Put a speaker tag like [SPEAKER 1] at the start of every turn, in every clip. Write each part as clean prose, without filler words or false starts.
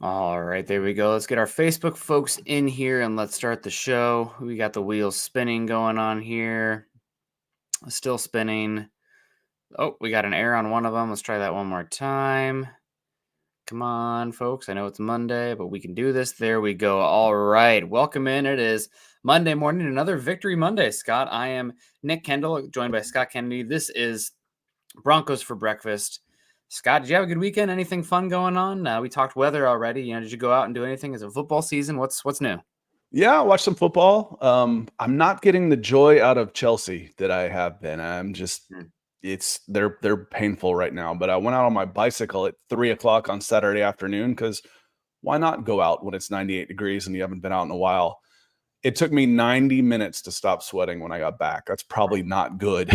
[SPEAKER 1] All right, there we go. Let's get our Facebook folks in here and let's start the show. We got the wheels spinning going on here. Still spinning. Oh, we got an error on one of them. Let's try that one more time. Come on, folks. I know it's Monday, but we can do this. There we go. All right. Welcome in. It is Monday morning, another Victory Monday, Scott. I am Nick Kendell, joined by Scott Kennedy. This is Broncos for breakfast. Scott, did you have a good weekend? Anything fun going on? We talked weather already. Did you go out and do anything? Is it football season? What's new?
[SPEAKER 2] Yeah, watch some football. I'm not getting the joy out of Chelsea that I have been. They're painful right now. But I went out on my bicycle at 3 o'clock on Saturday afternoon because why not go out when it's 98 degrees and you haven't been out in a while? It took me 90 minutes to stop sweating when I got back. That's probably not good.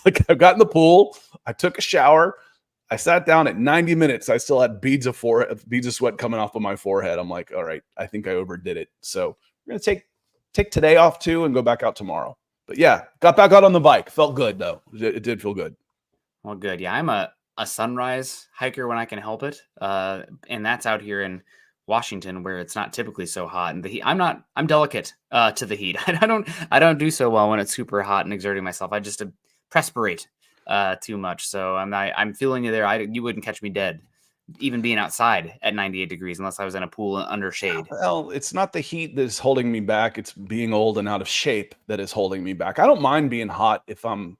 [SPEAKER 2] Like I got in the pool, I took a shower, I sat down at 90 minutes. I still had beads of sweat coming off of my forehead. I'm like, all right, I think I overdid it. So we're gonna take today off too and go back out tomorrow. But yeah, got back out on the bike. Felt good though. It did feel good.
[SPEAKER 1] Well, good. Yeah, I'm a sunrise hiker when I can help it. And that's out here in Washington where it's not typically so hot. And the heat, I'm delicate to the heat. I don't do so well when it's super hot and exerting myself. I just perspirate too much. So I'm feeling you there. You wouldn't catch me dead, even being outside at 98 degrees, unless I was in a pool under shade.
[SPEAKER 2] Well, it's not the heat that is holding me back. It's being old and out of shape that is holding me back. I don't mind being hot if I'm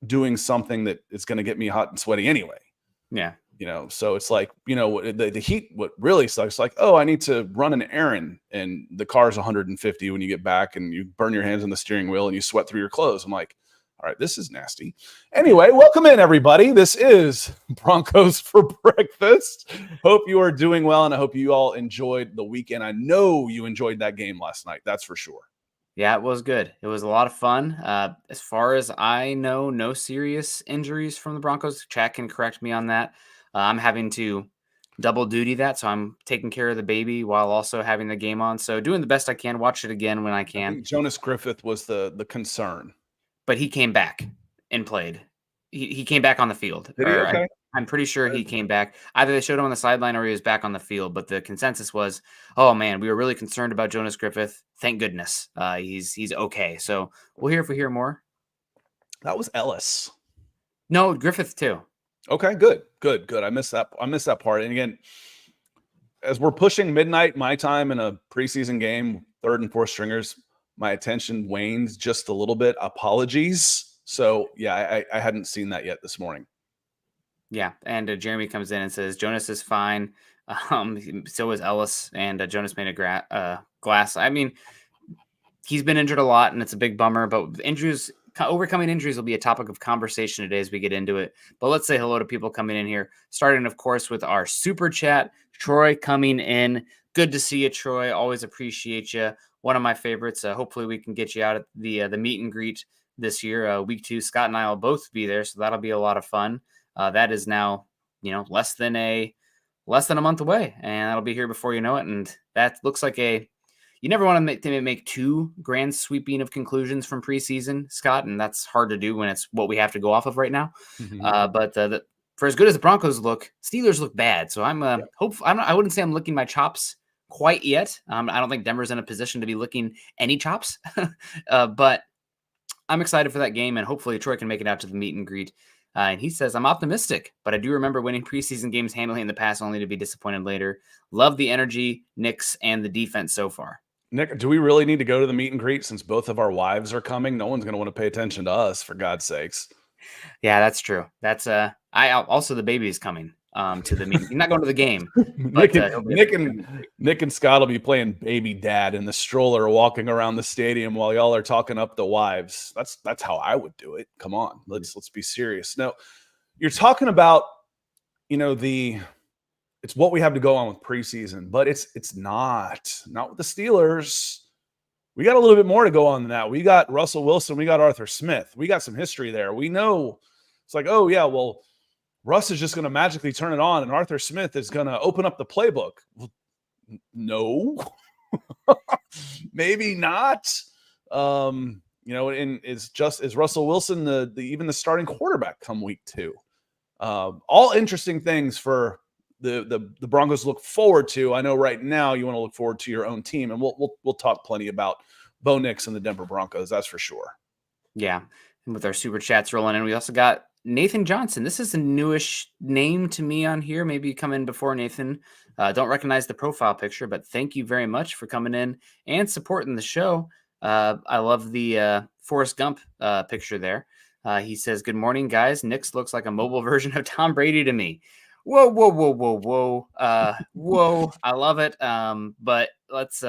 [SPEAKER 2] doing something that is going to get me hot and sweaty anyway.
[SPEAKER 1] Yeah.
[SPEAKER 2] So it's like, the heat, what really sucks, like, oh, I need to run an errand and the car's 150 when you get back and you burn your hands on the steering wheel and you sweat through your clothes. I'm like, all right, this is nasty. Anyway, welcome in, everybody. This is Broncos for breakfast. Hope you are doing well, and I hope you all enjoyed the weekend. I know you enjoyed that game last night. That's for sure.
[SPEAKER 1] Yeah, it was good. It was a lot of fun. As far as I know, no serious injuries from the Broncos. Chad can correct me on that. I'm having to double duty that, so I'm taking care of the baby while also having the game on. So doing the best I can. Watch it again when I can.
[SPEAKER 2] I think Jonas Griffith was the concern.
[SPEAKER 1] But he came back and played. He came back on the field.
[SPEAKER 2] Did he? Okay.
[SPEAKER 1] I'm pretty sure he came back. Either they showed him on the sideline or he was back on the field. But the consensus was, oh man, we were really concerned about Jonas Griffith. Thank goodness he's okay. So we'll hear if we hear more.
[SPEAKER 2] That was Ellis.
[SPEAKER 1] No, Griffith too.
[SPEAKER 2] Okay, good. I missed that part. And again, as we're pushing midnight my time in a preseason game, third and fourth stringers, my attention wanes just a little bit. Apologies. So yeah, I hadn't seen that yet this morning.
[SPEAKER 1] Yeah, and Jeremy comes in and says Jonas is fine. So is Ellis, and Jonas made a glass. I mean, he's been injured a lot, and it's a big bummer. But overcoming injuries will be a topic of conversation today as we get into it. But let's say hello to people coming in here, starting, of course, with our super chat. Troy coming in. Good to see you, Troy. Always appreciate you. One of my favorites. Hopefully we can get you out at the meet and greet this year. Week 2, Scott and I will both be there, so that'll be a lot of fun. That is now, less than a month away, and that'll be here before you know it. And that looks like you never want to make too grand sweeping of conclusions from preseason, Scott, and that's hard to do when it's what we have to go off of right now.
[SPEAKER 2] Mm-hmm.
[SPEAKER 1] But for as good as the Broncos look, Steelers look bad. So I'm hopeful. I wouldn't say I'm licking my chops quite yet. I don't think Denver's in a position to be licking any chops, but I'm excited for that game, and hopefully Troy can make it out to the meet and greet. And he says, I'm optimistic, but I do remember winning preseason games handily in the past only to be disappointed later. Love the energy, Knicks, and the defense so far.
[SPEAKER 2] Nick, do we really need to go to the meet and greet since both of our wives are coming? No one's going to want to pay attention to us, for God's sakes.
[SPEAKER 1] Yeah, that's true. That's also the baby is coming to the meeting. He's not going to the game. But,
[SPEAKER 2] Nick and Scott will be playing baby dad in the stroller, walking around the stadium while y'all are talking up the wives. That's how I would do it. Come on, let's be serious. No, you're talking about, it's what we have to go on with preseason, but it's not with the Steelers. We got a little bit more to go on than that. We got Russell Wilson. We got Arthur Smith. We got some history there. We know it's like, oh yeah, well, Russ is just going to magically turn it on and Arthur Smith is going to open up the playbook. Well, no, maybe not. And is Russell Wilson even the starting quarterback come week 2? All interesting things for the Broncos look forward to. I know right now you want to look forward to your own team, and we'll talk plenty about Bo Nix and the Denver Broncos. That's for sure.
[SPEAKER 1] Yeah, and with our super chats rolling in, we also got Nathan Johnson. This is a newish name to me on here. Maybe you come in before Nathan. Don't recognize the profile picture, but thank you very much for coming in and supporting the show. I love the Forrest Gump picture there. He says, "Good morning, guys. Nix looks like a mobile version of Tom Brady to me." Whoa, whoa, whoa, whoa, whoa, whoa! I love it. But let's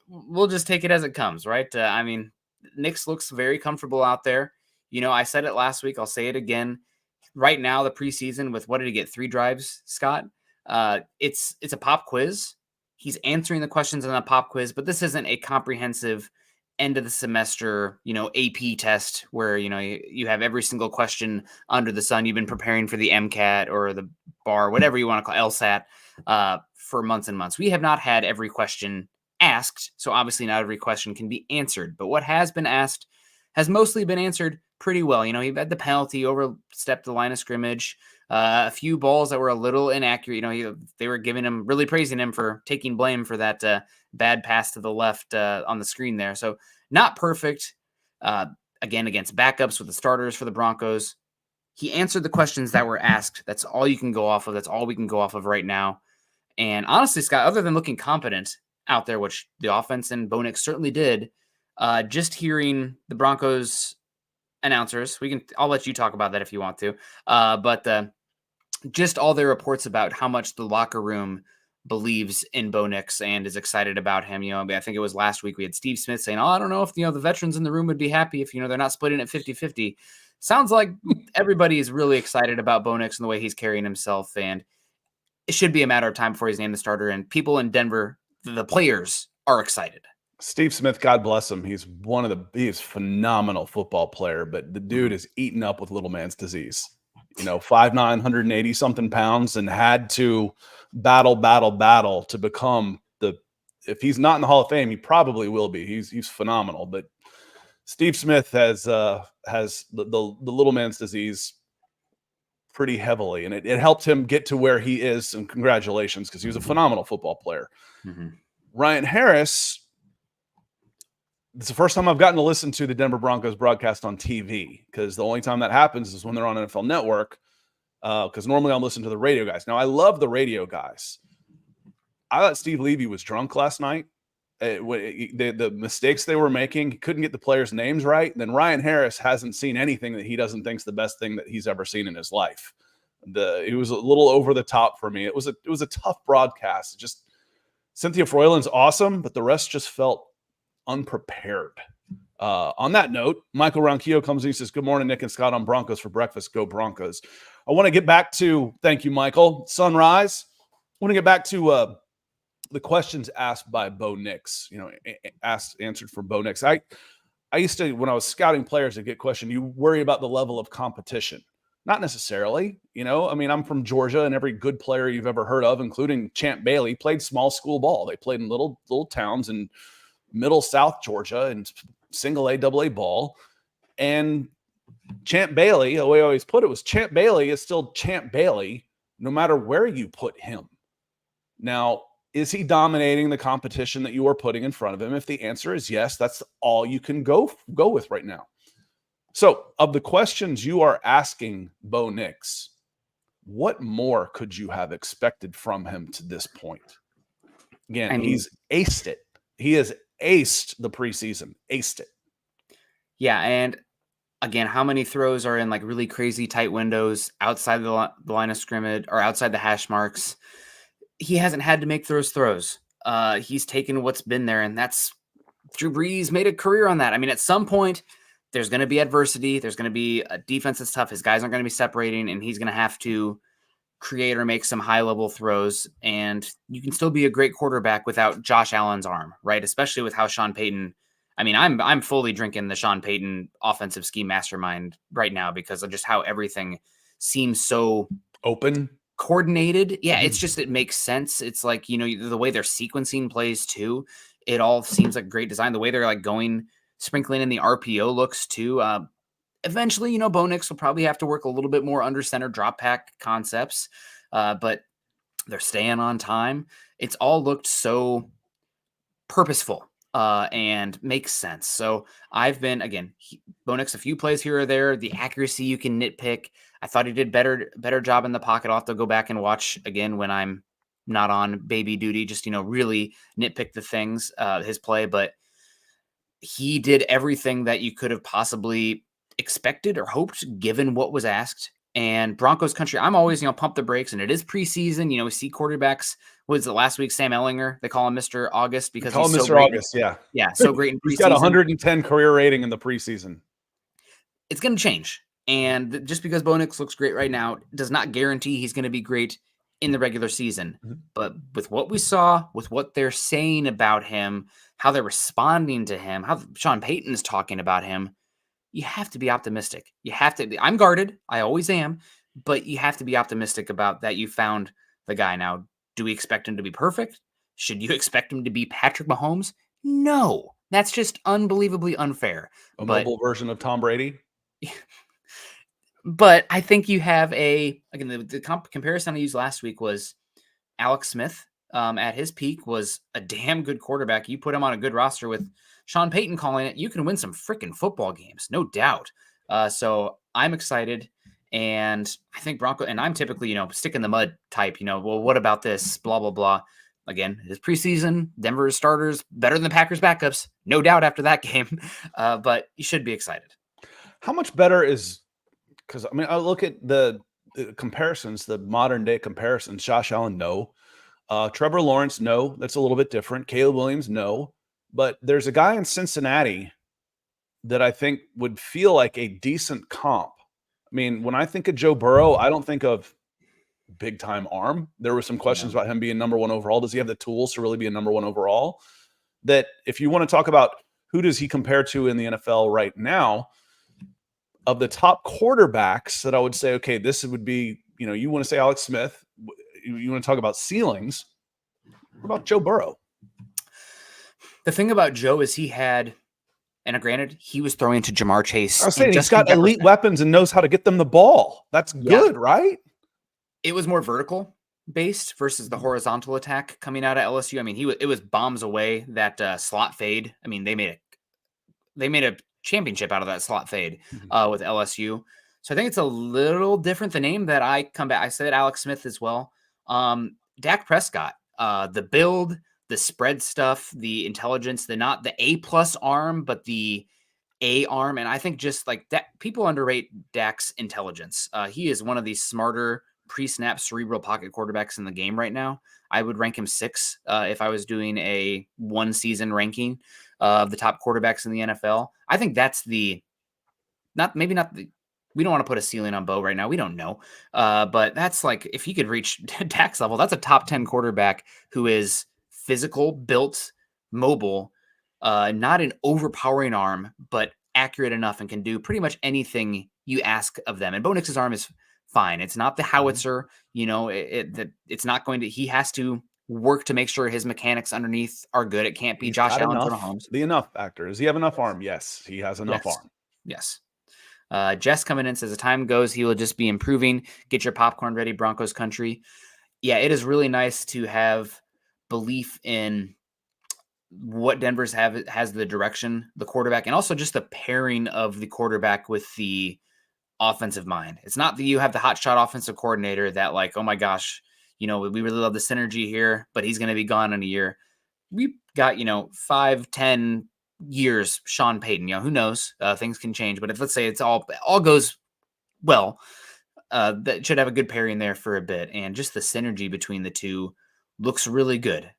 [SPEAKER 1] we'll just take it as it comes, right? I mean, Nix looks very comfortable out there. You know, I said it last week. I'll say it again. Right now, the preseason with what did he get? 3 drives, Scott. It's a pop quiz. He's answering the questions in the pop quiz, but this isn't a comprehensive end of the semester, AP test where, you have every single question under the sun. You've been preparing for the MCAT or the bar, whatever you want to call LSAT, for months and months. We have not had every question asked, so obviously not every question can be answered, but what has been asked has mostly been answered pretty well. He had the penalty, overstepped the line of scrimmage, a few balls that were a little inaccurate. They were really praising him for taking blame for that bad pass to the left on the screen there. So not perfect. Again, against backups with the starters for the Broncos. He answered the questions that were asked. That's all you can go off of. That's all we can go off of right now. And honestly, Scott, other than looking competent out there, which the offense and Bo Nix certainly did, just hearing the Broncos announcers, I'll let you talk about that if you want to, but just all their reports about how much the locker room believes in Bo Nix and is excited about him. I think it was last week we had Steve Smith saying, I don't know if, the veterans in the room would be happy if, they're not splitting it 50-50. Sounds like everybody is really excited about Bo Nix and the way he's carrying himself, and it should be a matter of time before he's named the starter, and people in Denver, the players, are excited.
[SPEAKER 2] Steve Smith, God bless him. He's he's a phenomenal football player, but the dude is eaten up with little man's disease. 5'9", 180 something pounds, and had to battle to become if he's not in the Hall of Fame, he probably will be. He's phenomenal, but Steve Smith has the little man's disease pretty heavily, and it helped him get to where he is, and congratulations, because he was a phenomenal football player. Mm-hmm. Ryan Harris, it's the first time I've gotten to listen to the Denver Broncos broadcast on TV, because the only time that happens is when they're on NFL Network, because normally I'm listening to the radio guys. Now, I love the radio guys. I thought Steve Levy was drunk last night. The mistakes they were making, he couldn't get the players' names right. And then Ryan Harris hasn't seen anything that he doesn't think is the best thing that he's ever seen in his life. It was a little over the top for me. It was a tough broadcast. Just Cynthia Freuland's awesome, but the rest just felt unprepared. On that note, Michael Ronquillo comes in. He says, "Good morning, Nick and Scott on Broncos for breakfast. Go Broncos." I want to get back to, thank you, Michael, Sunrise. I want to get back to the questions asked by Bo Nix, answered for Bo Nix. I used to, when I was scouting players, to get questioned, you worry about the level of competition. Not necessarily, I'm from Georgia, and every good player you've ever heard of, including Champ Bailey, played small school ball. They played in little towns in middle South Georgia and single A, double A ball. And Champ Bailey, the way I always put it was, Champ Bailey is still Champ Bailey no matter where you put him. Now, is he dominating the competition that you are putting in front of him? If the answer is yes, that's all you can go with right now. So, of the questions you are asking Bo Nix, what more could you have expected from him to this point? Again, he's aced it. He has aced the preseason. Aced it.
[SPEAKER 1] Yeah, and again, how many throws are in like really crazy tight windows outside the line of scrimmage or outside the hash marks? He hasn't had to make those throws. He's taken what's been there, and that's Drew Brees made a career on that. At some point, there's going to be adversity. There's going to be a defense that's tough. His guys aren't going to be separating, and he's going to have to create or make some high-level throws. And you can still be a great quarterback without Josh Allen's arm, right? Especially with how Sean Payton. I'm fully drinking the Sean Payton offensive scheme mastermind right now because of just how everything seems so
[SPEAKER 2] open.
[SPEAKER 1] Coordinated. Yeah, it's just, it makes sense. It's like, the way they're sequencing plays too, it all seems like great design. The way they're like sprinkling in the RPO looks too. Eventually, Bo Nix will probably have to work a little bit more under center drop pack concepts. but they're staying on time. It's all looked so purposeful and makes sense. So I've been, again, Bo Nix a few plays here or there. The accuracy you can nitpick. I thought he did better job in the pocket. I'll have to go back and watch again when I'm not on baby duty, just, really nitpick the things, his play. But he did everything that you could have possibly expected or hoped given what was asked. And Broncos Country, I'm always, pump the brakes, and it is preseason. We see quarterbacks. Was it last week? Sam Ellinger, they call him Mr. August because he's so
[SPEAKER 2] Mr.
[SPEAKER 1] great.
[SPEAKER 2] August, yeah.
[SPEAKER 1] Yeah, so great in preseason.
[SPEAKER 2] He's got 110 career rating in the preseason.
[SPEAKER 1] It's going to change. And just because Bo Nix looks great right now does not guarantee he's going to be great in the regular season.
[SPEAKER 2] Mm-hmm.
[SPEAKER 1] But with what we saw, with what they're saying about him, how they're responding to him, how Sean Payton's talking about him, you have to be optimistic. You have to. I'm guarded. I always am. But you have to be optimistic about that you found the guy. Now, do we expect him to be perfect? Should you expect him to be Patrick Mahomes? No. That's just unbelievably unfair.
[SPEAKER 2] A mobile version of Tom Brady?
[SPEAKER 1] But I think you have the comparison I used last week was Alex Smith at his peak was a damn good quarterback. You put him on a good roster with Sean Payton calling it, you can win some freaking football games, no doubt. So I'm excited. And I think Bronco, and I'm typically, stick in the mud type, well, what about this? Blah, blah, blah. Again, it's preseason. Denver's starters better than the Packers backups, no doubt after that game. But you should be excited.
[SPEAKER 2] How much better is, because I look at the comparisons, the modern day comparisons. Josh Allen, no. Trevor Lawrence, no. That's a little bit different. Caleb Williams, no. But there's a guy in Cincinnati that I think would feel like a decent comp. I mean, when I think of Joe Burrow, I don't think of big time arm. There were some questions about him being number 1 overall. Does he have the tools to really be a number 1 overall? That if you want to talk about who does he compare to in the NFL right now, of the top quarterbacks that I would say, okay, this would be, you want to say Alex Smith, you want to talk about ceilings. What about Joe Burrow?
[SPEAKER 1] The thing about Joe is he had, and granted, he was throwing to Jamar Chase.
[SPEAKER 2] I was saying he's got elite weapons and knows how to get them the ball. That's good, right?
[SPEAKER 1] It was more vertical based versus the horizontal attack coming out of LSU. I mean, it was bombs away, that slot fade. I mean, they made a championship out of that slot fade with LSU. So I think it's a little different. The name that I said Alex Smith as well. Dak Prescott, the build, the spread stuff, the intelligence, not the A+ arm, but the A arm. And I think just like that, people underrate Dak's intelligence. He is one of the smarter pre-snap cerebral pocket quarterbacks in the game right now. I would rank him 6 if I was doing a 1-season ranking of the top quarterbacks in the NFL. I think that's we don't want to put a ceiling on Bo right now. We don't know. But that's like, if he could reach Dak's level, that's a top 10 quarterback who is physical, built, mobile, not an overpowering arm, but accurate enough and can do pretty much anything you ask of them. And Bo Nix's arm is fine. It's not the howitzer, it's not going to, he has to work to make sure his mechanics underneath are good. It can't be Josh Allen for Mahomes.
[SPEAKER 2] The enough factor. Does he have enough arm? Yes, he has enough arm.
[SPEAKER 1] Yes. Jess coming in says, as time goes, he will just be improving. Get your popcorn ready, Broncos Country. Yeah, it is really nice to have belief in what Denver's has the direction, the quarterback, and also just the pairing of the quarterback with the offensive mind. It's not that you have the hotshot offensive coordinator that like, oh my gosh, we really love the synergy here, but he's going to be gone in a year. We got, 5-10 years, Sean Payton, who knows, things can change, but if let's say it's all goes well, that should have a good pairing there for a bit. And just the synergy between the two looks really good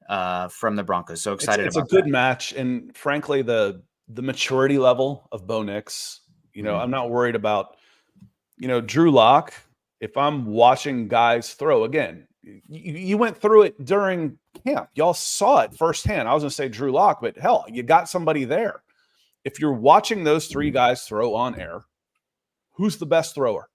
[SPEAKER 1] from the Broncos. So excited
[SPEAKER 2] it's
[SPEAKER 1] about it.
[SPEAKER 2] It's a good match. And frankly, the maturity level of Bo Nix, I'm not worried about, Drew Lock. If I'm watching guys throw, again, you went through it during camp. Y'all saw it firsthand. I was going to say Drew Lock, but hell, you got somebody there. If you're watching those 3 guys throw on air, who's the best thrower?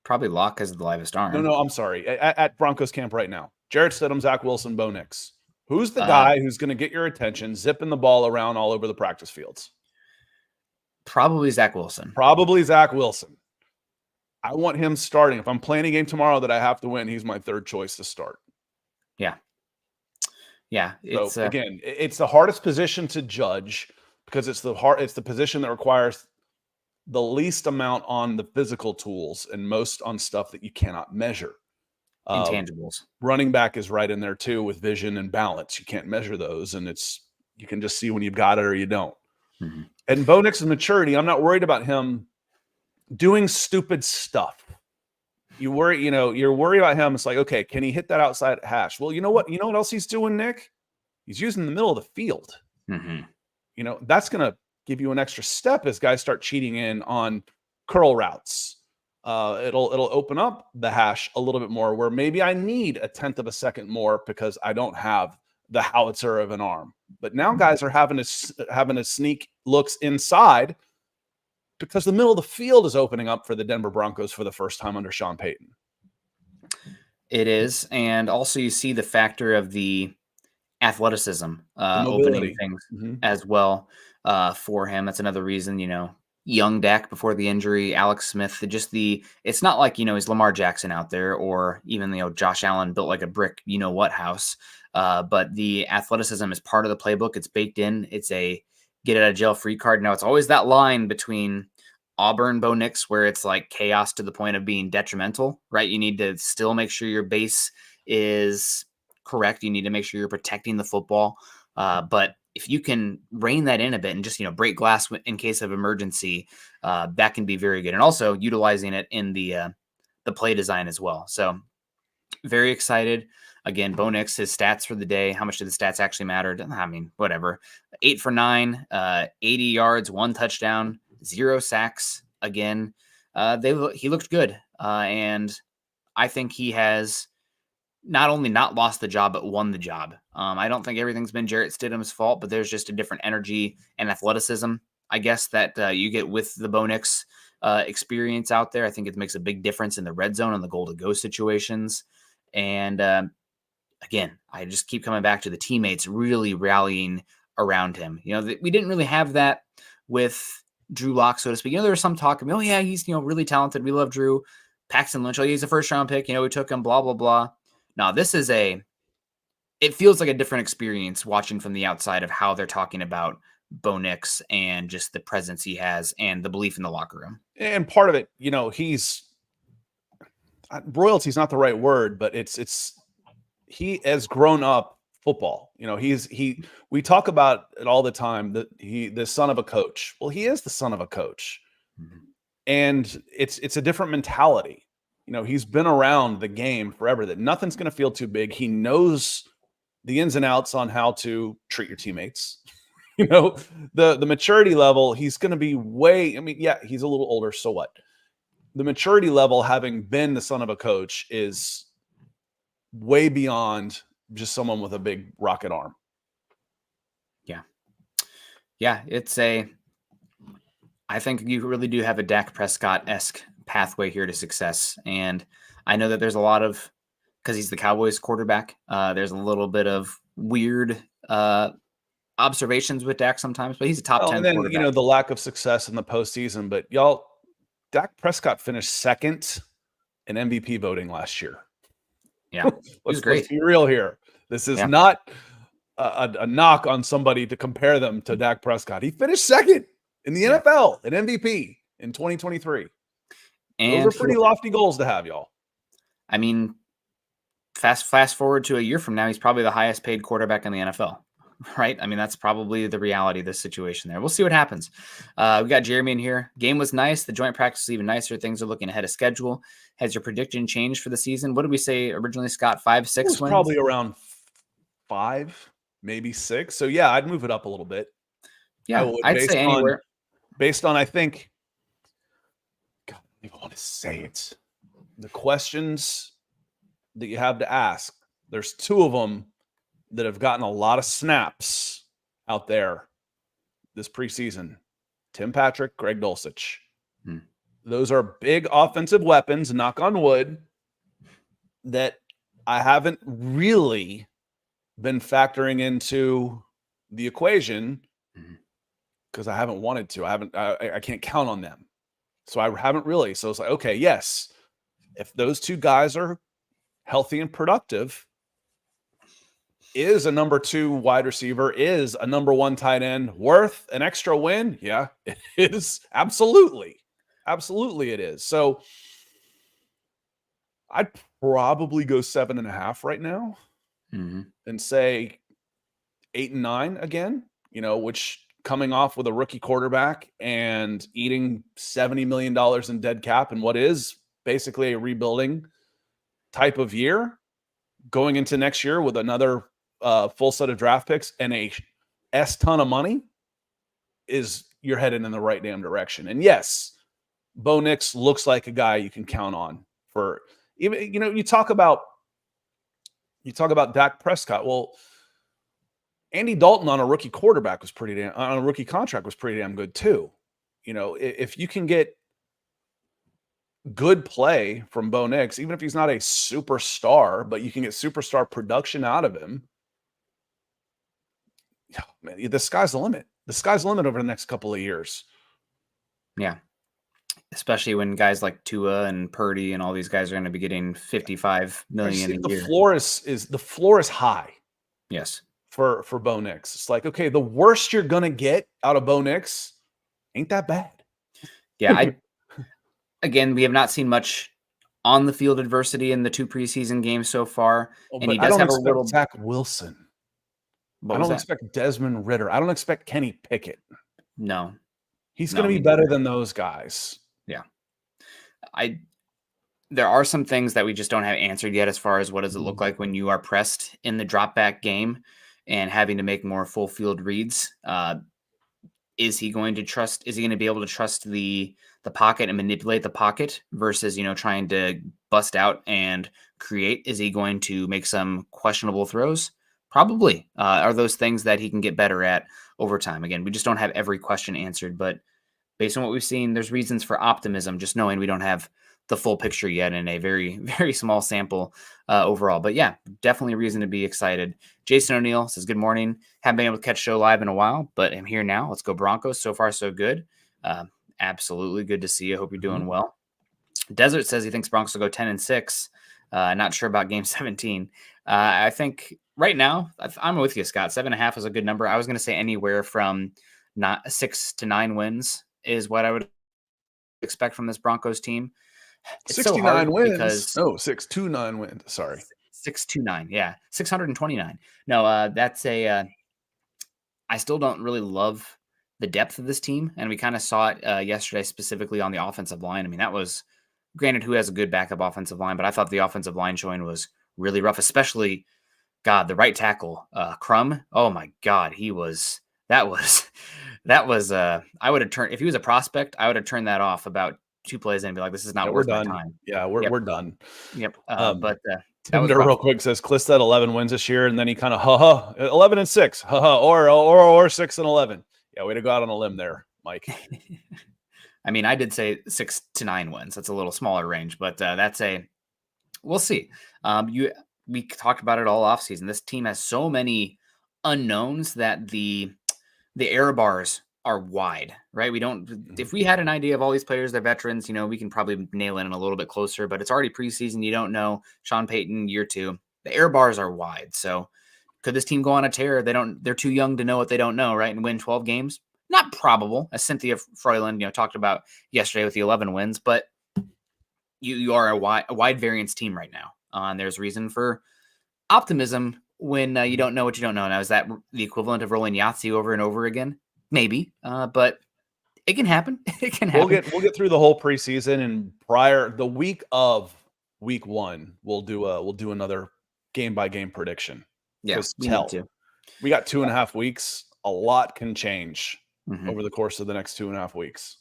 [SPEAKER 1] Probably Lock has the livest arm.
[SPEAKER 2] No, I'm sorry. At Broncos camp right now, Jarrett Stidham, Zach Wilson, Bo Nix. Who's the guy who's going to get your attention, zipping the ball around all over the practice fields?
[SPEAKER 1] Probably Zach Wilson.
[SPEAKER 2] I want him starting. If I'm playing a game tomorrow that I have to win, he's my third choice to start.
[SPEAKER 1] Yeah. Yeah.
[SPEAKER 2] So
[SPEAKER 1] It's
[SPEAKER 2] again, it's the hardest position to judge because it's the position that requires the least amount on the physical tools and most on stuff that you cannot measure.
[SPEAKER 1] intangibles.
[SPEAKER 2] Running back is right in there too with vision and balance. You can't measure those, and you can just see when you've got it or you don't.
[SPEAKER 1] Mm-hmm.
[SPEAKER 2] And Bo Nix's maturity, I'm not worried about him doing stupid stuff. You're worried about him. It's like, okay, can he hit that outside hash? Well, you know what else he's doing, Nick? He's using the middle of the field.
[SPEAKER 1] Mm-hmm.
[SPEAKER 2] That's going to give you an extra step as guys start cheating in on curl routes. It'll open up the hash a little bit more where maybe I need a tenth of a second more because I don't have the howitzer of an arm. But now guys are having to sneak looks inside because the middle of the field is opening up for the Denver Broncos for the first time under Sean Payton.
[SPEAKER 1] It is. And also you see the factor of the athleticism
[SPEAKER 2] mobility.
[SPEAKER 1] opening things as well for him. That's another reason, young Dak before the injury, Alex Smith, it's not like, he's Lamar Jackson out there or even, Josh Allen built like a brick, what house. But the athleticism is part of the playbook. It's baked in. It's a get out of jail free card. Now it's always that line between Auburn, Bo Nix, where it's like chaos to the point of being detrimental, right? You need to still make sure your base is correct. You need to make sure you're protecting the football. But if you can rein that in a bit and just, break glass in case of emergency, that can be very good. And also utilizing it in the play design as well. So very excited. Again, Bo Nix, his stats for the day. How much did the stats actually matter? I mean, whatever. 8 for 9, 80 yards, 1 touchdown, 0 sacks. Again, he looked good. And I think he has not only not lost the job, but won the job. I don't think everything's been Jarrett Stidham's fault, but there's just a different energy and athleticism, I guess, that you get with the Bo Nix experience out there. I think it makes a big difference in the red zone and the goal to go situations. And again, I just keep coming back to the teammates really rallying around him. We didn't really have that with Drew Lock, so to speak. There was some talk of, oh yeah, he's really talented. We love Drew. Paxton Lynch, he's a first round pick. We took him. Blah blah blah. Now this is it feels like a different experience watching from the outside of how they're talking about Bo Nix and just the presence he has and the belief in the locker room.
[SPEAKER 2] And part of it, he's royalty is not the right word, but he has grown up football. We talk about it all the time that the son of a coach. Well, he is the son of a coach. Mm-hmm. And it's a different mentality. He's been around the game forever, that nothing's going to feel too big. He knows the ins and outs on how to treat your teammates. The maturity level, he's going to be he's a little older. So what? The maturity level, having been the son of a coach, is way beyond just someone with a big rocket arm.
[SPEAKER 1] Yeah. Yeah. I think you really do have a Dak Prescott-esque pathway here to success. And I know that there's a lot of, because he's the Cowboys quarterback, there's a little bit of weird observations with Dak sometimes, but he's a top 10
[SPEAKER 2] and then,
[SPEAKER 1] quarterback.
[SPEAKER 2] The lack of success in the postseason. But y'all, Dak Prescott finished second in MVP voting last year.
[SPEAKER 1] Yeah,
[SPEAKER 2] let's be real here. This is not a knock on somebody to compare them to Dak Prescott. He finished second in the NFL in MVP in 2023. And those are pretty lofty goals to have, y'all.
[SPEAKER 1] I mean, fast forward to a year from now, he's probably the highest paid quarterback in the NFL, right? I mean, that's probably the reality of this situation there. We'll see what happens. We got Jeremy in here. Game was nice. The joint practice is even nicer. Things are looking ahead of schedule. Has your prediction changed for the season? What did we say originally, Scott? 5, 6 wins?
[SPEAKER 2] Probably around 5, maybe 6. So yeah, I'd move it up a little bit.
[SPEAKER 1] Yeah, I'd say anywhere.
[SPEAKER 2] Based on, I think, God, I don't even want to say it. The questions that you have to ask, there's 2 of them that have gotten a lot of snaps out there this preseason. Tim Patrick, Greg Dulcich. Those are big offensive weapons, knock on wood, that I haven't really been factoring into the equation because I haven't wanted to. I can't count on them. So I haven't really. So it's like, okay, yes, if those two guys are healthy and productive, is a number 2 wide receiver, is a number 1 tight end worth an extra win? Yeah, it is. Absolutely. Absolutely it is. So I'd probably go 7.5 right now and say 8 and 9 again, which coming off with a rookie quarterback and eating $70 million in dead cap and what is basically a rebuilding type of year, going into next year with another full set of draft picks and a S ton of money, you're headed in the right damn direction. And yes, Bo Nix looks like a guy you can count on for even, you talk about Dak Prescott. Well, Andy Dalton on a rookie contract was pretty damn good too. If you can get good play from Bo Nix, even if he's not a superstar, but you can get superstar production out of him, man, the sky's the limit. The sky's the limit over the next couple of years.
[SPEAKER 1] Yeah. Especially when guys like Tua and Purdy and all these guys are going to be getting $55 million a year.
[SPEAKER 2] The floor is high.
[SPEAKER 1] Yes.
[SPEAKER 2] For Bo Nix. It's like, okay, the worst you're going to get out of Bo Nix ain't that bad.
[SPEAKER 1] Yeah. Again, we have not seen much on the field adversity in the 2 preseason games so far. And he does have a little
[SPEAKER 2] Zach Wilson. I don't expect Desmond Ridder. I don't expect Kenny Pickett.
[SPEAKER 1] No.
[SPEAKER 2] He's going to be better than those guys.
[SPEAKER 1] Yeah. There are some things that we just don't have answered yet as far as what does it look like when you are pressed in the drop back game and having to make more full field reads. Is he going to be able to trust the pocket and manipulate the pocket versus, trying to bust out and create? Is he going to make some questionable throws? Probably. Are those things that he can get better at over time? Again, we just don't have every question answered, but based on what we've seen, there's reasons for optimism, just knowing we don't have the full picture yet in a very, very small sample overall. But yeah, definitely a reason to be excited. Jason O'Neill says, good morning. Haven't been able to catch show live in a while, but I'm here now. Let's go Broncos. So far, so good. Absolutely good to see you. Hope you're doing well. Desert says he thinks Broncos will go 10-6. Not sure about game 17. I think right now, I'm with you, Scott. 7.5 is a good number. I was going to say anywhere from 6 to 9 wins is what I would expect from this Broncos team.
[SPEAKER 2] It's 69 wins. 6 to 9 wins. Sorry.
[SPEAKER 1] 629. Yeah. 629. No, that's I still don't really love the depth of this team. And we kind of saw it yesterday, specifically on the offensive line. I mean, that was granted who has a good backup offensive line, but I thought the offensive line showing was really rough, especially the right tackle, Crum. Oh my God. That was I would have turned, if he was a prospect, I would have turned that off about 2 plays in and be like, this is not worth my time.
[SPEAKER 2] Yeah, we're done.
[SPEAKER 1] Yep. But
[SPEAKER 2] Tinder real quick says Cliff said 11 wins this year, and then he kind of 11-6, or 6-11. Yeah, way to go out on a limb there, Mike.
[SPEAKER 1] I mean, I did say 6 to 9 wins. That's a little smaller range, but we'll see. We talked about it all offseason. This team has so many unknowns that the error bars are wide, right? If we had an idea of all these players, they're veterans, we can probably nail in a little bit closer, but it's already preseason. You don't know. Sean Payton, year 2, the error bars are wide. So could this team go on a tear? They're too young to know what they don't know, right? And win 12 games? Not probable, as Cynthia Freuland, talked about yesterday with the 11 wins, but you are a wide variance team right now. And there's reason for optimism when you don't know what you don't know. Now, is that the equivalent of rolling Yahtzee over and over again? Maybe, but it can happen. It can happen.
[SPEAKER 2] We'll get through the whole preseason, and the week of week 1, we'll do another game by game prediction.
[SPEAKER 1] Yeah,
[SPEAKER 2] we got 2.5 weeks. A lot can change over the course of the next 2.5 weeks.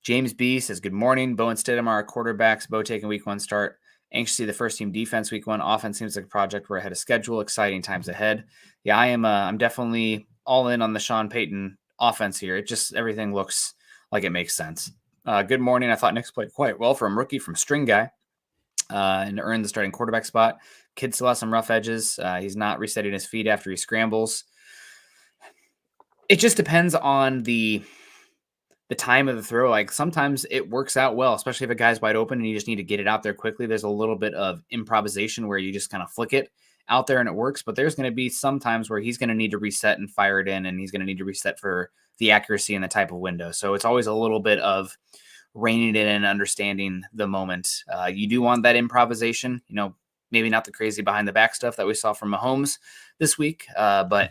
[SPEAKER 1] James B says, good morning. Bo and Stidham are our quarterbacks. Bo taking week 1 start. Anxious to see the first team defense week 1. Offense seems like a project. We're ahead of schedule. Exciting times ahead. Yeah, I am. I'm definitely all in on the Sean Payton offense here. It just, everything looks like it makes sense. Good morning. I thought Nix played quite well from rookie from string guy and earned the starting quarterback spot. Kid still has some rough edges. He's not resetting his feet after he scrambles. It just depends on the the time of the throw, like sometimes it works out well, especially if a guy's wide open and you just need to get it out there quickly. There's a little bit of improvisation where you just kind of flick it out there and it works. But there's going to be some times where he's going to need to reset and fire it in, and he's going to need to reset for the accuracy and the type of window. So it's always a little bit of reining it in and understanding the moment. You do want that improvisation, maybe not the crazy behind the back stuff that we saw from Mahomes this week, but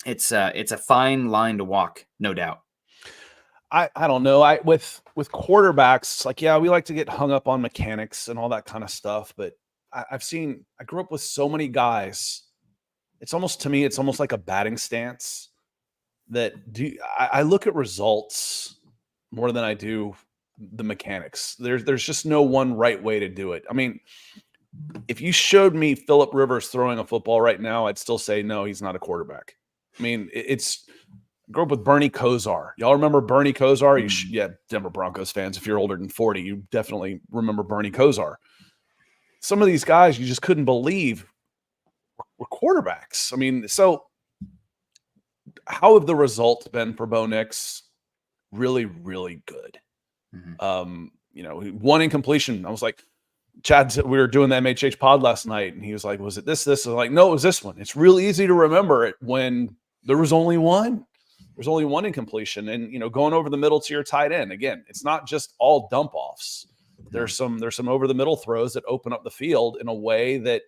[SPEAKER 1] it's a fine line to walk, no doubt.
[SPEAKER 2] I don't know. With quarterbacks, like, yeah, we like to get hung up on mechanics and all that kind of stuff, but I grew up with so many guys. It's almost like a batting stance that I look at results more than I do the mechanics. There's just no one right way to do it. I mean, if you showed me Phillip Rivers throwing a football right now, I'd still say, no, he's not a quarterback. I mean, I grew up with Bernie Kosar. Y'all remember Bernie Kosar? Yeah, Denver Broncos fans, if you're older than 40, you definitely remember Bernie Kosar. Some of these guys you just couldn't believe were quarterbacks. I mean, so how have the results been for Bo Nix? Really, really good. One incompletion. I was like, Chad, we were doing the MHH pod last night, and he was like, was it this? I was like, no, it was this one. It's real easy to remember it when there was only one. There's only one incompletion. And, going over the middle to your tight end. Again, it's not just all dump offs. There's some over the middle throws that open up the field in a way that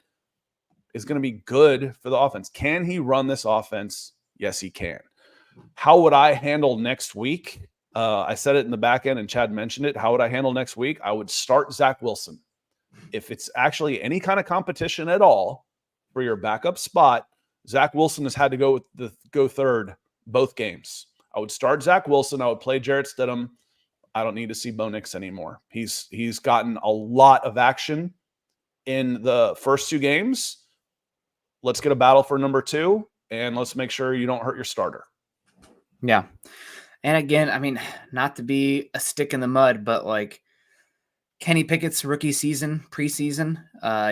[SPEAKER 2] is going to be good for the offense. Can he run this offense? Yes, he can. How would I handle next week? I said it in the back end, and Chad mentioned it. How would I handle next week? I would start Zach Wilson. If it's actually any kind of competition at all for your backup spot, Zach Wilson has had to go third both games. I would start Zach Wilson. I would play Jarrett Stidham. I don't need to see Bo Nix anymore. He's gotten a lot of action in the first two games. Let's get a battle for number 2, and let's make sure you don't hurt your starter.
[SPEAKER 1] Yeah. And again, I mean, not to be a stick in the mud, but like Kenny Pickett's rookie season, preseason,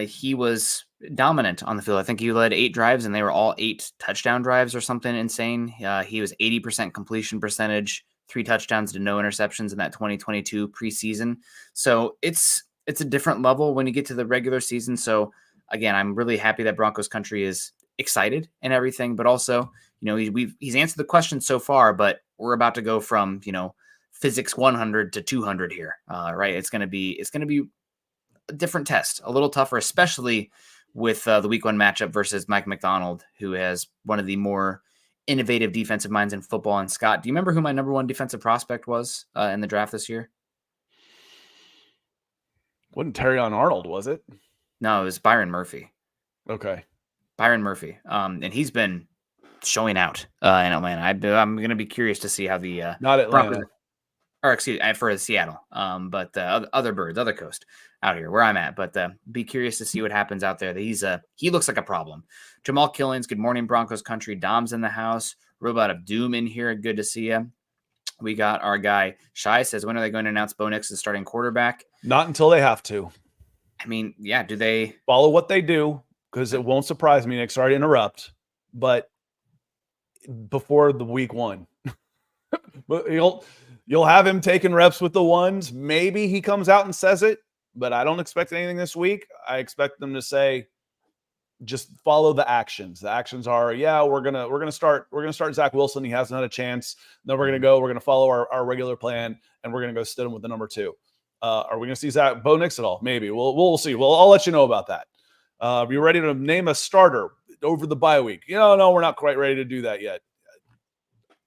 [SPEAKER 1] he was dominant on the field. I think he led 8 drives, and they were all 8 touchdown drives or something insane. He was 80% completion percentage, 3 touchdowns to no interceptions in that 2022 preseason. So it's a different level when you get to the regular season. So again, I'm really happy that Broncos Country is excited and everything, but also, he's answered the question so far, but we're about to go from, physics 100 to 200 here, right? It's going to be a different test, a little tougher, especially with the week 1 matchup versus Mike McDonald, who has one of the more innovative defensive minds in football. And Scott, do you remember who my number 1 defensive prospect was in the draft this year?
[SPEAKER 2] Wasn't Terrion Arnold, was it?
[SPEAKER 1] No, it was Byron Murphy.
[SPEAKER 2] Okay.
[SPEAKER 1] Byron Murphy. And he's been showing out in Atlanta. I'm going to be curious to see how the
[SPEAKER 2] not Atlanta.
[SPEAKER 1] Broncos, or excuse me, for Seattle, but other birds, other coast out here where I'm at. But be curious to see what happens out there. He looks like a problem. Jamal Killings, good morning, Broncos Country. Dom's in the house. Robot of Doom in here. Good to see you. We got our guy Shy says, when are they going to announce Bo Nix as starting quarterback?
[SPEAKER 2] Not until they have to.
[SPEAKER 1] I mean, yeah. Do they
[SPEAKER 2] follow what they do? Because it won't surprise me, Nick. Sorry to interrupt, but before the week 1, but you'll have him taking reps with the ones. Maybe he comes out and says it, but I don't expect anything this week. I expect them to say, just follow the actions. The actions are, yeah, we're gonna start Zach Wilson. He hasn't had a chance. Then we're gonna follow our regular plan, and we're gonna go Stidham with the number 2. Are we gonna see Bo Nix at all? Maybe. We'll see. Well, I'll let you know about that. Are you ready to name a starter over the bye week? No, we're not quite ready to do that yet.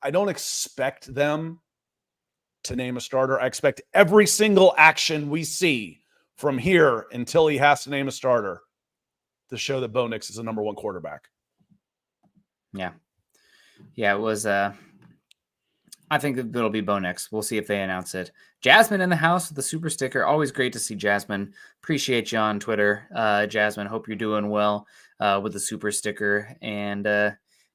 [SPEAKER 2] I don't expect them to name a starter. I expect every single action we see from here until he has to name a starter to show that Bo Nix is the number 1 quarterback.
[SPEAKER 1] Yeah, it was. I think it'll be Bo Nix. We'll see if they announce it. Jasmine in the house with the super sticker. Always great to see Jasmine. Appreciate you on Twitter, Jasmine. Hope you're doing well with the super sticker. And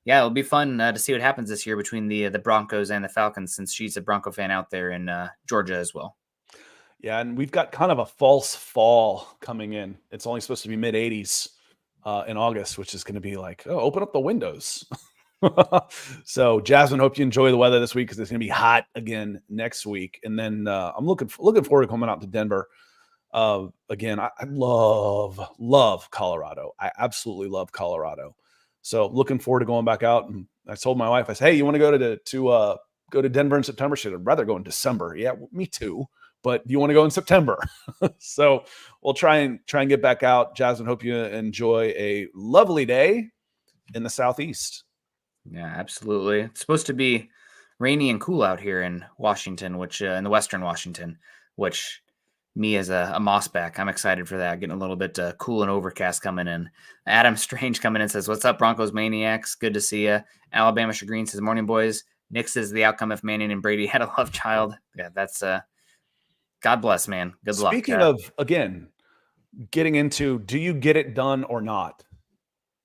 [SPEAKER 1] yeah, it'll be fun to see what happens this year between the Broncos and the Falcons, since she's a Bronco fan out there in Georgia as well.
[SPEAKER 2] Yeah, and we've got kind of a false fall coming in. It's only supposed to be mid-80s in August, which is going to be like, open up the windows. So, Jasmine, hope you enjoy the weather this week because it's going to be hot again next week. And then I'm looking forward to coming out to Denver. Again, I love Colorado. I absolutely love Colorado. So, looking forward to going back out. And I told my wife, I said, "Hey, you want to go to Denver in September?" She said, "I'd rather go in December." Yeah, me too. But do you want to go in September? So we'll try and get back out. Jasmine, hope you enjoy a lovely day in the Southeast.
[SPEAKER 1] Yeah, absolutely. It's supposed to be rainy and cool out here in Washington, which in the Western Washington, which me as a Mossback, I'm excited for that. Getting a little bit cool and overcast coming in. Adam Strange coming in says, "What's up, Broncos Maniacs? Good to see you." Alabama Green says, "Morning, boys. Nix is the outcome if Manning and Brady had a love child." Yeah, that's God bless, man. Good luck.
[SPEAKER 2] Speaking of, again, getting into, do you get it done or not?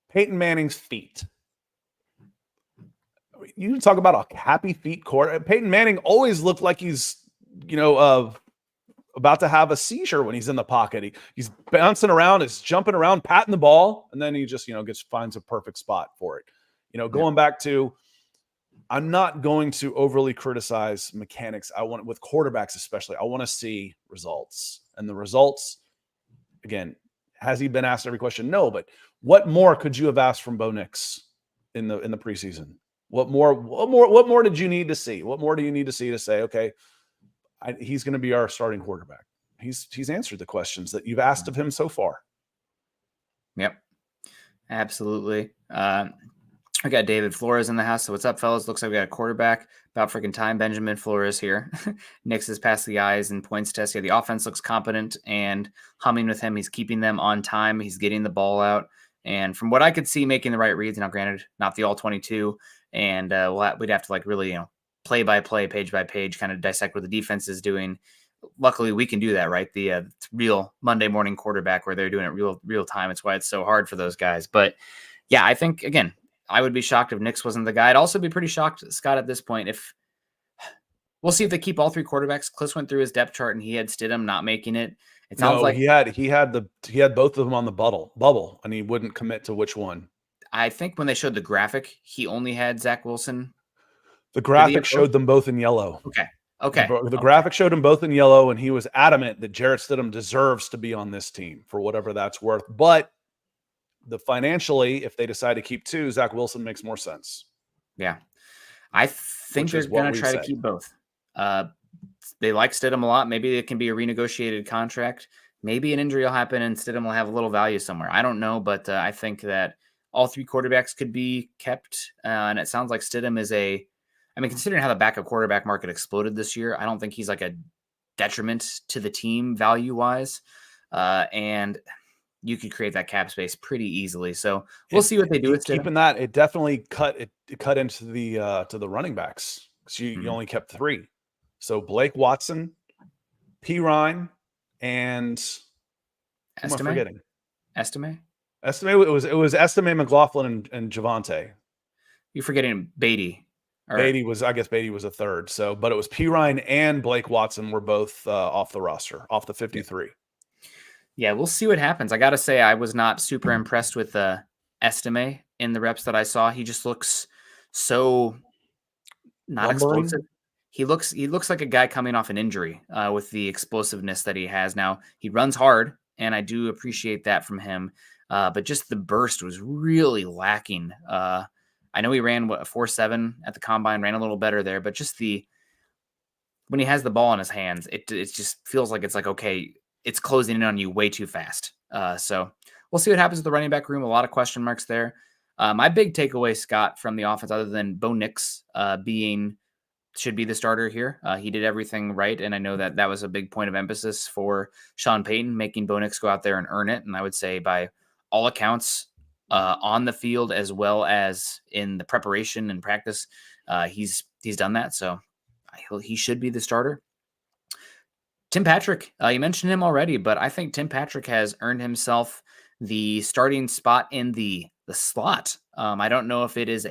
[SPEAKER 2] Peyton Manning's feet. You talk about a happy feet court. Peyton Manning always looked like he's, about to have a seizure when he's in the pocket. He's bouncing around, he's jumping around, patting the ball, and then he just, finds a perfect spot for it. Going back to, I'm not going to overly criticize mechanics. With quarterbacks especially, I want to see results. And the results, again, has he been asked every question? No, but what more could you have asked from Bo Nix in the preseason? What more did you need to see? What more do you need to see to say, okay, he's going to be our starting quarterback? He's answered the questions that you've asked of him so far.
[SPEAKER 1] Yep, absolutely. I got David Flores in the house. So what's up, fellas? Looks like we got a quarterback. About freaking time. Benjamin Flores here. Nix has passed the eyes and points test. Yeah, the offense looks competent and humming with him. He's keeping them on time. He's getting the ball out. And from what I could see, making the right reads. Now, granted, not the all 22. And we'd have to really, play by play, page by page, kind of dissect what the defense is doing. Luckily, we can do that, right? The real Monday morning quarterback where they're doing it real time. It's why it's so hard for those guys. But yeah, I think, again, I would be shocked if Nix wasn't the guy. I'd also be pretty shocked, Scott, at this point. If we'll see if they keep all three quarterbacks. Cliff went through his depth chart and he had Stidham not making it. It sounds like
[SPEAKER 2] he had both of them on the bubble, and he wouldn't commit to which one.
[SPEAKER 1] I think when they showed the graphic, he only had Zach Wilson.
[SPEAKER 2] The graphic showed them both in yellow.
[SPEAKER 1] Okay.
[SPEAKER 2] The graphic showed them both in yellow, and he was adamant that Jarrett Stidham deserves to be on this team for whatever that's worth. But financially, if they decide to keep two, Zach Wilson makes more sense.
[SPEAKER 1] Yeah. I think they're going to try to keep both. They like Stidham a lot. Maybe it can be a renegotiated contract. Maybe an injury will happen and Stidham will have a little value somewhere. I don't know, but I think that all three quarterbacks could be kept. And it sounds like Stidham is considering how the backup quarterback market exploded this year, I don't think he's like a detriment to the team value-wise. And you could create that cap space pretty easily. So we'll see what they do with
[SPEAKER 2] keeping that. It definitely cut into the to the running backs. So you only kept three. So Blake Watson, P. Ryan, and who am I forgetting?
[SPEAKER 1] Estime.
[SPEAKER 2] It was Estime, McLaughlin, and Javante.
[SPEAKER 1] You're forgetting Beatty.
[SPEAKER 2] Beatty was a third. So, but it was P. Ryan and Blake Watson were both off the roster, off the 53.
[SPEAKER 1] Yeah, we'll see what happens. I got to say, I was not super impressed with Estime in the reps that I saw. He just looks so not explosive. He looks like a guy coming off an injury with the explosiveness that he has now. He runs hard, and I do appreciate that from him. But just the burst was really lacking. I know he ran a 4.7 at the combine, ran a little better there, but just when he has the ball in his hands, it just feels like okay, it's closing in on you way too fast. So we'll see what happens with the running back room. A lot of question marks there. My big takeaway, Scott, from the offense, other than Bo Nix should be the starter here. He did everything right, and I know that was a big point of emphasis for Sean Payton, making Bo Nix go out there and earn it. And I would say by all accounts, on the field as well as in the preparation and practice, he's done that. So he should be the starter. Tim Patrick, you mentioned him already, but I think Tim Patrick has earned himself the starting spot in the slot. I don't know if this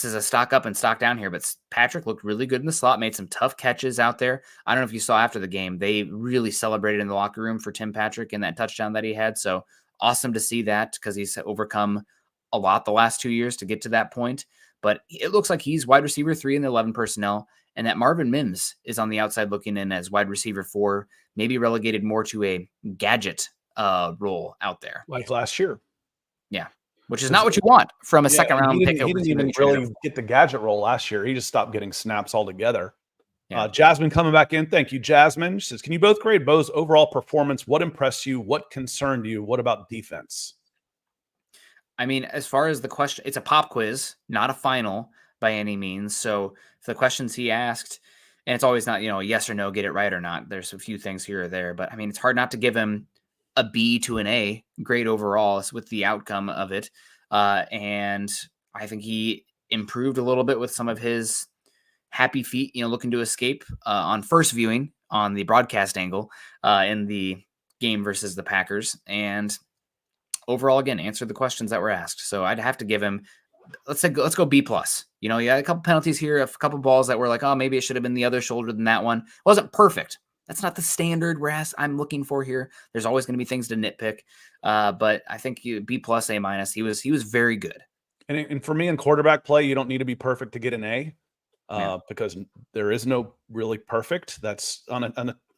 [SPEAKER 1] is a stock up and stock down here, but Patrick looked really good in the slot, made some tough catches out there. I don't know if you saw after the game, they really celebrated in the locker room for Tim Patrick and that touchdown that he had. So awesome to see that because he's overcome a lot the last 2 years to get to that point, but it looks like he's wide receiver 3 in the 11 personnel, and that Marvin Mims is on the outside looking in as wide receiver 4, maybe relegated more to a gadget role out there.
[SPEAKER 2] Like last year.
[SPEAKER 1] Yeah. Which is not what you want from a second round pick.
[SPEAKER 2] He didn't even really get the gadget role last year. He just stopped getting snaps altogether.
[SPEAKER 1] Yeah.
[SPEAKER 2] Jasmine coming back in. Thank you, Jasmine. She says, can you both grade Bo's overall performance? What impressed you? What concerned you? What about defense?
[SPEAKER 1] I mean, as far as the question, it's a pop quiz, not a final by any means. So for the questions he asked, and it's always not, yes or no, get it right or not. There's a few things here or there, but I mean, it's hard not to give him a B to an A grade overall with the outcome of it. And I think he improved a little bit with some of his happy feet, looking to escape on first viewing on the broadcast angle in the game versus the Packers. And overall, again, answered the questions that were asked. So I'd have to give him, let's go B plus. He had a couple penalties here, a couple balls that were like, oh, maybe it should have been the other shoulder than that one. Wasn't perfect. That's not the standard I'm looking for here. There's always going to be things to nitpick. But I think B plus, A minus, he was very good.
[SPEAKER 2] And for me in quarterback play, you don't need to be perfect to get an A because there is no really perfect. That's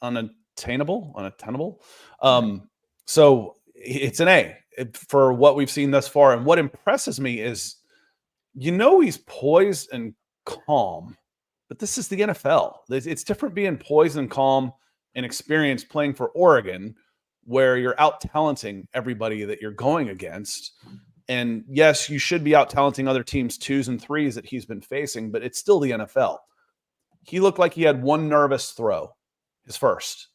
[SPEAKER 2] unattainable. So it's an A for what we've seen thus far. And what impresses me is, he's poised and calm, but this is the NFL. It's different being poised and calm and experienced playing for Oregon, where you're out talenting everybody that you're going against. And yes, you should be out talenting other teams' 2s and 3s that he's been facing, but it's still the NFL. He looked like he had one nervous throw, his first.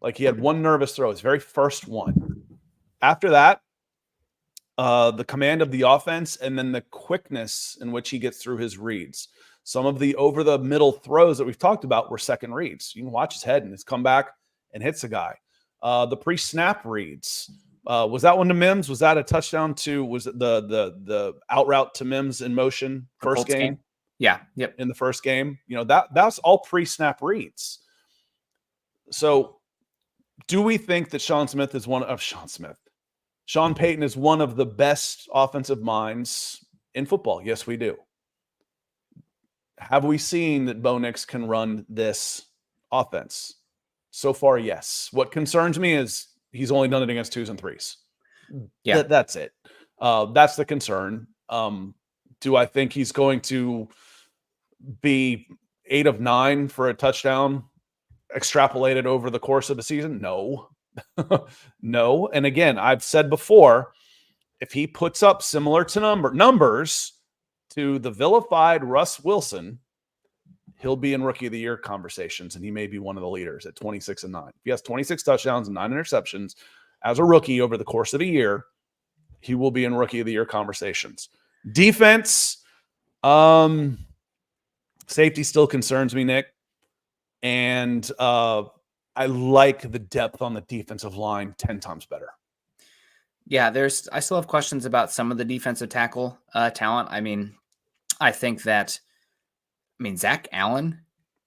[SPEAKER 2] Like he had one nervous throw, his very first one. After that, the command of the offense and then the quickness in which he gets through his reads. Some of the over-the-middle throws that we've talked about were second reads. You can watch his head and it's come back and hits a guy. The pre-snap reads. Was that one to Mims? Was that a touchdown to? Was it the out route to Mims in motion first game?
[SPEAKER 1] Yeah. Yep.
[SPEAKER 2] In the first game, that's all pre-snap reads. So, do we think that Sean Payton is one of the best offensive minds in football? Yes, we do. Have we seen that Bo Nix can run this offense? So far, yes. What concerns me is he's only done it against 2s and 3s.
[SPEAKER 1] Yeah,
[SPEAKER 2] that's it. That's the concern. Do I think he's going to be 8 of 9 for a touchdown extrapolated over the course of the season? No. No. And again, I've said before, if he puts up similar to numbers to the vilified Russ Wilson, he'll be in Rookie of the Year conversations, and he may be one of the leaders at 26 and 9. If he has 26 touchdowns and 9 interceptions as a rookie over the course of a year, he will be in Rookie of the Year conversations. Defense, safety still concerns me, Nick. And I like the depth on the defensive line 10 times better.
[SPEAKER 1] Yeah, I still have questions about some of the defensive tackle talent. I mean, I think that Zach Allen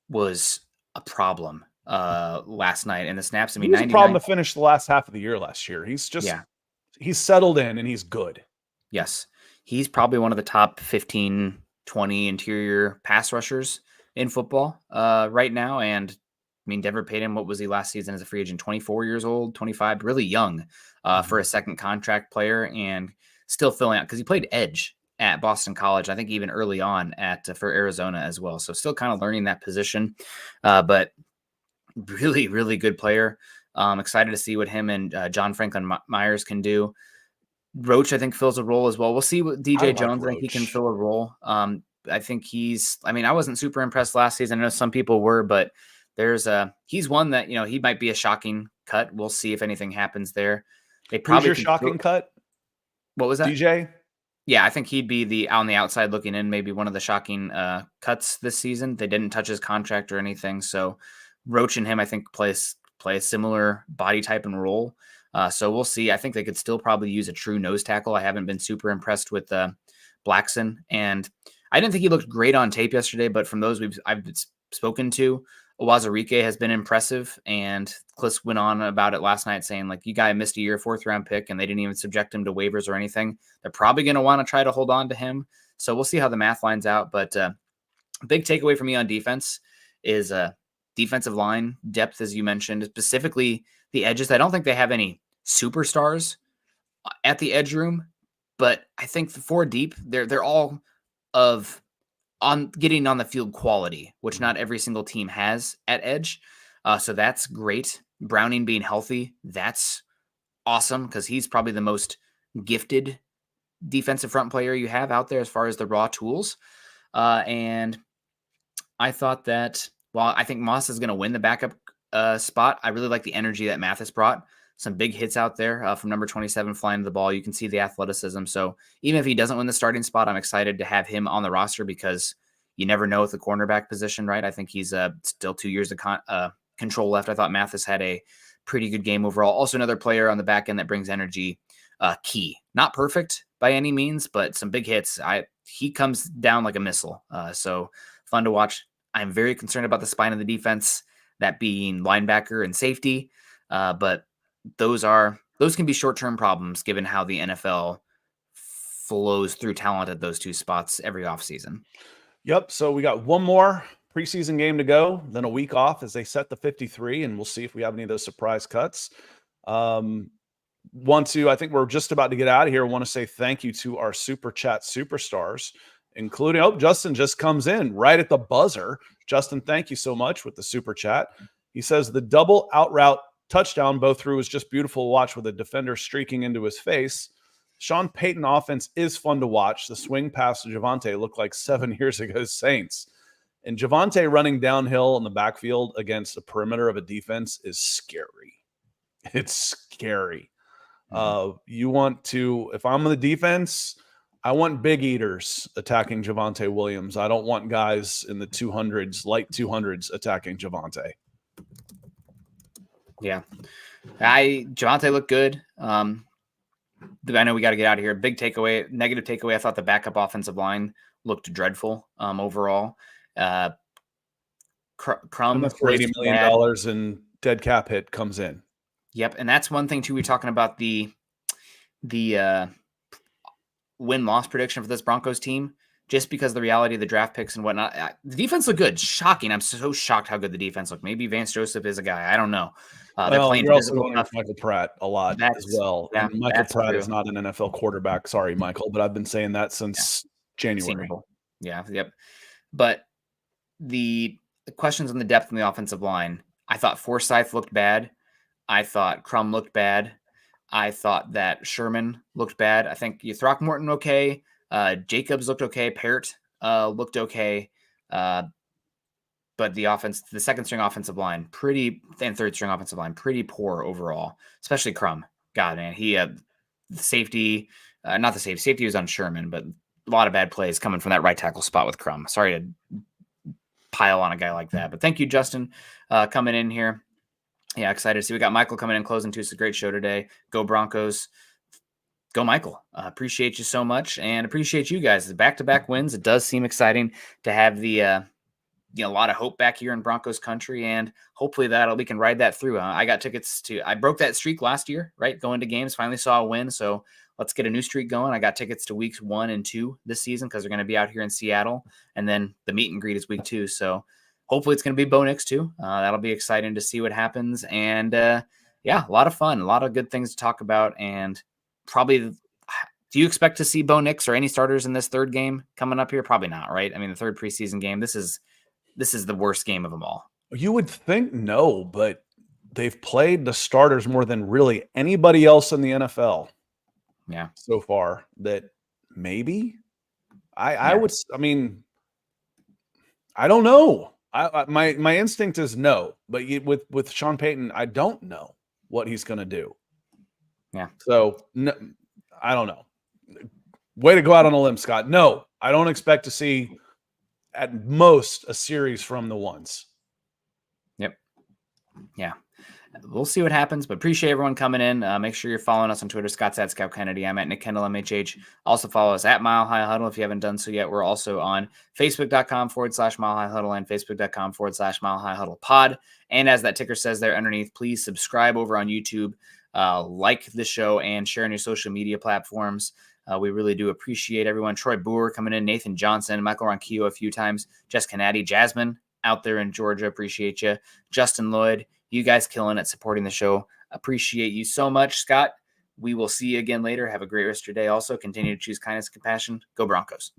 [SPEAKER 1] was a problem last night in the snaps. I mean,
[SPEAKER 2] he was a problem to finish the last half of the year last year. He's settled in and he's good.
[SPEAKER 1] Yes. He's probably one of the top 15, 20 interior pass rushers in football right now. And Denver paid him, what was he last season as a free agent? 24 years old, 25, really young for a second contract player, and still filling out because he played edge at Boston College, I think even early on for Arizona as well. So still kind of learning that position, but really, really good player. Excited to see what him and John Franklin Myers can do. Roach, I think, fills a role as well. We'll see what DJ Jones, I think he can fill a role. I think I wasn't super impressed last season. I know some people were, but he's one that, he might be a shocking cut. We'll see if anything happens there.
[SPEAKER 2] Who's your shocking cut?
[SPEAKER 1] What was that?
[SPEAKER 2] DJ?
[SPEAKER 1] Yeah, I think he'd be on the outside looking in, maybe one of the shocking cuts this season. They didn't touch his contract or anything. So Roach and him, I think, play a similar body type and role. So we'll see. I think they could still probably use a true nose tackle. I haven't been super impressed with Blackson. And I didn't think he looked great on tape yesterday, but from those I've spoken to, Owazurike has been impressive, and Kliss went on about it last night saying, like, you guy missed a year, 4th-round pick, and they didn't even subject him to waivers or anything. They're probably going to want to try to hold on to him. So we'll see how the math lines out. But big takeaway for me on defense is defensive line depth, as you mentioned, specifically the edges. I don't think they have any superstars at the edge room, but I think the 4 deep, they're all on getting on the field quality, which not every single team has at edge. So that's great. Browning being healthy, that's awesome because he's probably the most gifted defensive front player you have out there as far as the raw tools. And I thought that while I think Moss is going to win the backup spot, I really like the energy that Mathis brought. Some big hits out there from number 27 flying the ball. You can see the athleticism. So even if he doesn't win the starting spot, I'm excited to have him on the roster because you never know with the cornerback position, right? I think he's still 2 years of control left. I thought Mathis had a pretty good game overall. Also another player on the back end that brings energy. Key. Not perfect by any means, but some big hits. He comes down like a missile. So fun to watch. I'm very concerned about the spine of the defense, that being linebacker and safety. But those can be short-term problems given how the NFL flows through talent at those 2 spots every offseason.
[SPEAKER 2] Yep. So we got one more preseason game to go, then a week off as they set the 53, and we'll see if we have any of those surprise cuts. I think we're just about to get out of here. I want to say thank you to our Super Chat superstars, including, Justin just comes in right at the buzzer. Justin, thank you so much with the Super Chat. He says the double out route touchdown Bo threw was just beautiful to watch with a defender streaking into his face. Sean Payton offense is fun to watch. The swing pass to Javonte looked like 7 years ago's Saints. And Javonte running downhill in the backfield against the perimeter of a defense is scary. It's scary. If I'm on the defense, I want big eaters attacking Javonte Williams. I don't want guys in the 200s, light 200s attacking Javonte.
[SPEAKER 1] Yeah. Javonte looked good. I know we got to get out of here. Negative takeaway. I thought the backup offensive line looked dreadful overall. Crum,
[SPEAKER 2] and $80 million in dead cap hit comes in.
[SPEAKER 1] Yep, and that's one thing too. We're talking about the win-loss prediction for this Broncos team, just because of the reality of the draft picks and whatnot. The defense looked good. Shocking. I'm so shocked how good the defense looked. Maybe Vance Joseph is a guy. I don't know. They're playing physical enough.
[SPEAKER 2] Michael Pratt a lot as well. Yeah, and Michael Pratt is not an NFL quarterback. Sorry, Michael, but I've been saying that since January.
[SPEAKER 1] Yeah, yep. But the questions on the depth in the offensive line, I thought Forsyth looked bad. I thought Crum looked bad. I thought that Sherman looked bad. I think Throckmorton okay. Jacobs looked okay. Parrott looked okay. But the second string offensive line, and third string offensive line, pretty poor overall, especially Crum. God, man, he had safety, not the safety. Safety was on Sherman, but a lot of bad plays coming from that right tackle spot with Crum. Sorry to pile on a guy like that, but thank you, Justin, coming in here. Yeah, excited to see. We got Michael coming in closing too. It's a great show today. Go Broncos. Go Michael. Appreciate you so much, and appreciate you guys. The back-to-back wins. It does seem exciting to have the a lot of hope back here in Broncos country, and hopefully we can ride that through. I got tickets I broke that streak last year, right? Going to games, finally saw a win, so let's get a new streak going. I got tickets to weeks 1 and 2 this season because they're going to be out here in Seattle, and then the meet and greet is week 2. So hopefully it's going to be Bo Nix too. That'll be exciting to see what happens, and a lot of fun, a lot of good things to talk about, and probably. Do you expect to see Bo Nix or any starters in this third game coming up here? Probably not, right? I mean, the third preseason game. This is the worst game of them all.
[SPEAKER 2] You would think no, but they've played the starters more than really anybody else in the NFL.
[SPEAKER 1] Yeah.
[SPEAKER 2] So far that maybe I would, I mean, I don't know. My instinct is no, but with Sean Payton, I don't know what he's going to do.
[SPEAKER 1] Yeah.
[SPEAKER 2] So no, I don't know. Way to go out on a limb, Scott. No, I don't expect to see at most a series from the ones.
[SPEAKER 1] Yep. Yeah. We'll see what happens, but appreciate everyone coming in. Make sure you're following us on Twitter. Scott's at Scout Kennedy. I'm at Nick Kendell MHH. Also follow us at Mile High Huddle if you haven't done so yet. We're also on Facebook.com/Mile High Huddle and Facebook.com/Mile High Huddle Pod. And as that ticker says there underneath, please subscribe over on YouTube, like the show, and share on your social media platforms. We really do appreciate everyone. Troy Boer coming in, Nathan Johnson, Michael Ronquillo a few times, Jessica Natty, Jasmine out there in Georgia. Appreciate you. Justin Lloyd, you guys killing it, supporting the show. Appreciate you so much, Scott. We will see you again later. Have a great rest of your day. Also, continue to choose kindness and compassion. Go Broncos.